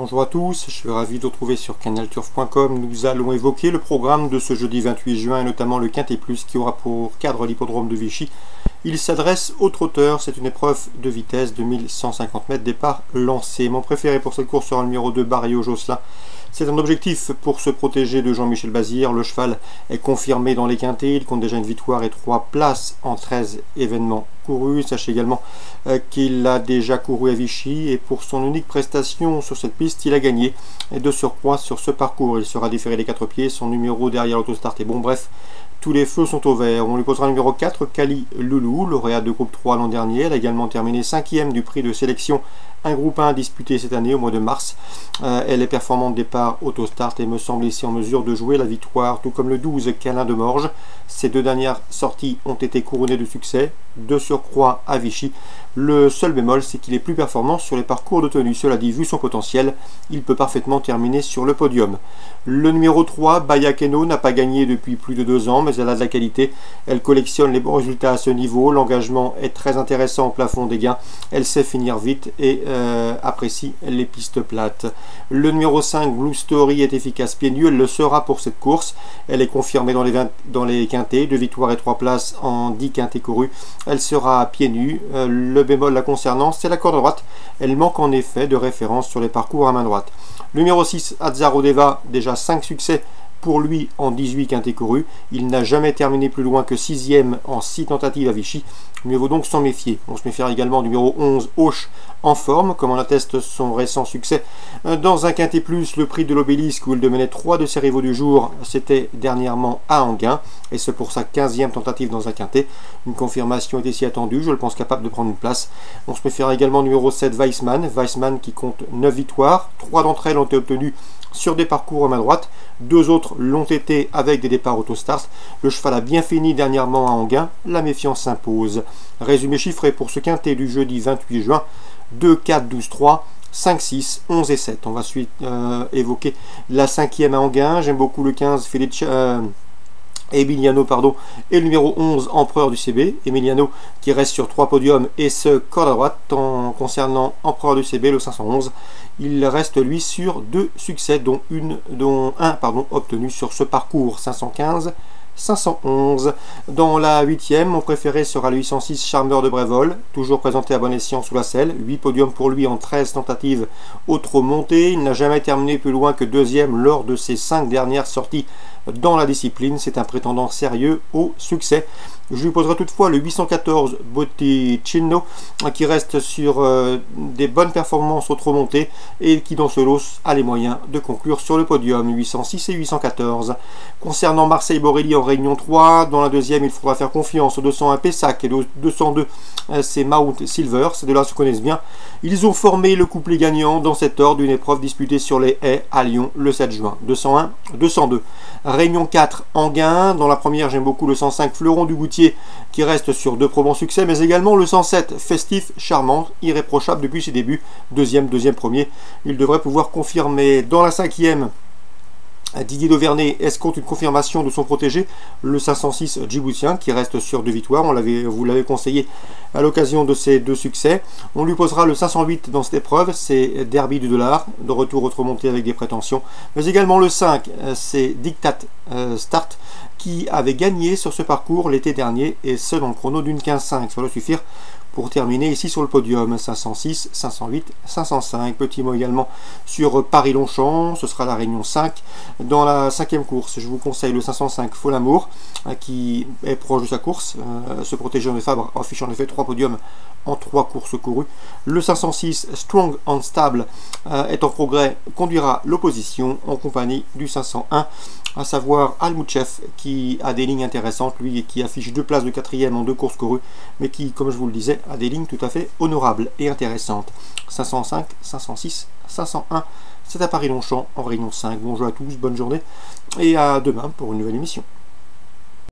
Bonjour à tous, je suis ravi de vous retrouver sur canalturf.com. Nous allons évoquer le programme de ce jeudi 28 juin et notamment le Quintet Plus qui aura pour cadre l'hippodrome de Vichy. Il s'adresse aux trotteurs, c'est une épreuve de vitesse de 1150 mètres, départ lancé. Mon préféré pour cette course sera le numéro 2, Barrio Josselin. C'est un objectif pour se protéger de Jean-Michel Bazir. Le cheval est confirmé dans les quintets, il compte déjà une victoire et 3 places en 13 événements courus. Sachez également qu'il a déjà couru à Vichy et pour son unique prestation sur cette piste, il a gagné. Et de surcroît sur ce parcours, il sera déféré des 4 pieds, son numéro derrière l'autostart est bon. Bref, tous les feux sont au vert. On lui posera le numéro 4, Kali Loulou, lauréat de groupe 3 l'an dernier. Elle a également terminé 5e du prix de sélection, un groupe 1 disputé cette année au mois de mars. Elle est performante départ autostart et me semble ici en mesure de jouer la victoire, tout comme le 12, Câlin de Morges. Ces deux dernières sorties ont été couronnées de succès, de surcroît à Vichy. Le seul bémol, c'est qu'il est plus performant sur les parcours de tenue. Cela dit, vu son potentiel, il peut parfaitement terminer sur le podium. Le numéro 3, Bayakeno, n'a pas gagné depuis plus de 2 ans, mais elle a de la qualité. Elle collectionne les bons résultats à ce niveau. L'engagement est très intéressant au plafond des gains. Elle sait finir vite et apprécie les pistes plates. Le numéro 5, Blue Story, est efficace pieds nus. Elle le sera pour cette course. Elle est confirmée dans les quintets. 2 victoires et 3 places en 10 quintets courus. Elle sera à pieds nus. Le bémol la concernant, c'est la corde droite. Elle manque en effet de référence sur les parcours à main droite. Le numéro 6, Adzarodeva, déjà 5 succès pour lui en 18 quintets courus. Il n'a jamais terminé plus loin que 6e en 6 tentatives à Vichy. Mieux vaut donc s'en méfier. On se méfiera également du numéro 11, Auch, en forme, comme en atteste son récent succès dans un Quintet Plus, le prix de l'Obélisque, où il dominait 3 de ses rivaux du jour. C'était dernièrement à Enghien, et c'est pour sa 15e tentative dans un Quintet. Une confirmation est ici attendue, je le pense capable de prendre une place. On se méfiera également du numéro 7, Weissman qui compte 9 victoires. 3 d'entre elles ont été obtenues sur des parcours à main droite, 2 autres l'ont été avec des départs autostart. Le cheval a bien fini dernièrement à Enghien, la méfiance s'impose. Résumé chiffré pour ce quintet du jeudi 28 juin, 2, 4, 12, 3, 5, 6, 11 et 7. On va ensuite évoquer la 5e à Enghien. J'aime beaucoup le 15, Emiliano et le numéro 11, Empereur du CB. Emiliano qui reste sur 3 podiums et ce corde à droite. Concernant Empereur du CB, le 511, il reste lui sur 2 succès dont un obtenu sur ce parcours. 515, 511. Dans la 8e, mon préféré sera le 806, Charmeur de Brévol, toujours présenté à bon escient sous la selle. 8 podiums pour lui en 13 tentatives au trot monté. Il n'a jamais terminé plus loin que 2e lors de ses 5 dernières sorties dans la discipline. C'est un prétendant sérieux au succès. Je lui poserai toutefois le 814 Botticino qui reste sur des bonnes performances au trot monté et qui dans ce lot a les moyens de conclure sur le podium. 806 et 814. Concernant Marseille-Borelli en Réunion 3, dans la 2e il faudra faire confiance au 201 Pessac et au 202 c'est Mount Silver. Ces deux-là se connaissent bien. Ils ont formé le couplet gagnant dans cet ordre d'une épreuve disputée sur les haies à Lyon le 7 juin. 201, 202. Réunion 4, Enghien. Dans la première, j'aime beaucoup le 105, Fleuron du Goutier, qui reste sur 2 probants succès, mais également le 107, Festif, charmant, irréprochable depuis ses débuts. Deuxième, premier. Il devrait pouvoir confirmer. Dans la 5e, Didier Dauvernet escompte une confirmation de son protégé, le 506 Djiboutien, qui reste sur 2 victoires. Vous l'avez conseillé à l'occasion de ces 2 succès. On lui posera le 508 dans cette épreuve, c'est Derby du dollar, de retour au remonté avec des prétentions. Mais également le 5, c'est Dictat Start, qui avait gagné sur ce parcours l'été dernier, et ce dans le chrono d'une 15-5. Ça doit suffire pour terminer ici sur le podium. 506, 508, 505. Petit mot également sur Paris-Longchamp, ce sera la Réunion 5. Dans la 5e course, je vous conseille le 505 Folamour, qui est proche de sa course. Se protéger de Fabre affiche en effet 3 podiums en 3 courses courues. Le 506 Strong and Stable est en progrès, conduira l'opposition en compagnie du 501, à savoir Almouchev, qui a des lignes intéressantes, lui, et qui affiche 2 places de 4e en 2 courses courues, mais qui, comme je vous le disais, a des lignes tout à fait honorables et intéressantes. 505, 506, 501, c'est à Paris-Longchamp en Réunion 5. Bonjour à tous, bonne journée, et à demain pour une nouvelle émission.